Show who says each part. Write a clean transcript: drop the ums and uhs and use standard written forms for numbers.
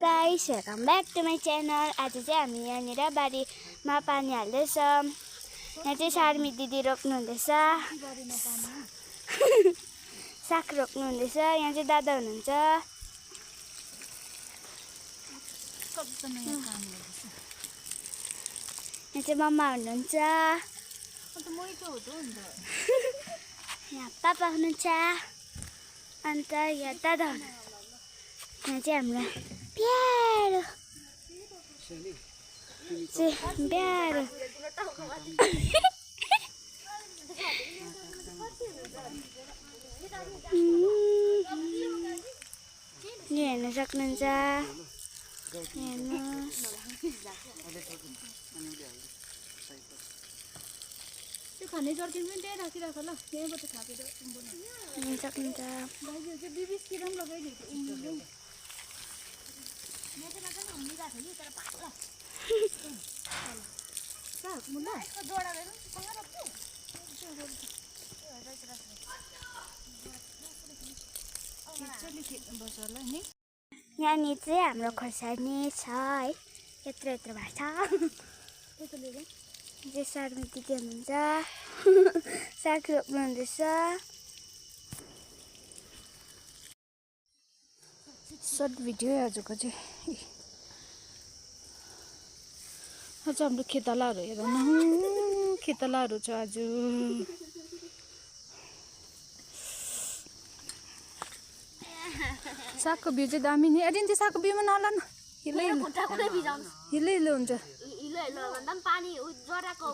Speaker 1: Guys welcome back to my channel. आज चाहिँ हामी यहाँनिर बारीमा पानी हाल्दैछ। यहाँ चाहिँ शार्मी दिदी रोप्नुहुँदैछ, साग रोप्नुहुँदैछ। यहाँ चाहिँ दादा हुनुहुन्छ, यहाँ चाहिँ मम्मा हुनुहुन्छ, यहाँ पापा हुनुहुन्छ, अन्त यहाँ दादा हुनुहुन्छ। यहाँ चाहिँ हाम्रो प्यारो प्यारो हेर्न सक्नुहुन्छ। हेर्नुहोस्,
Speaker 2: त्यो खाने जर्किन पनि त्यही राखिराख ल, यहीँबाट थापेर
Speaker 1: हेर्न सक्नुहुन्छ।
Speaker 2: बिबिसतिर पनि लगाइदिएको
Speaker 1: यहाँनिर चाहिँ हाम्रो खोर्सानी छ है, यत्रो यत्रो भएको छ। चाहिँ शार्मी दिदी हुनुहुन्छ, साग रोप्नुहुँदैछ।
Speaker 2: सर्ट भिडियो है आजको चाहिँ। आज हाम्रो खेतलाहरू हेर न, खेतलाहरू छ आज। सागको बिउ चाहिँ दामी नि। एडिन चाहिँ सागको बिउमा नला न, हिलो हिलो हुन्छ।
Speaker 1: पानी जराको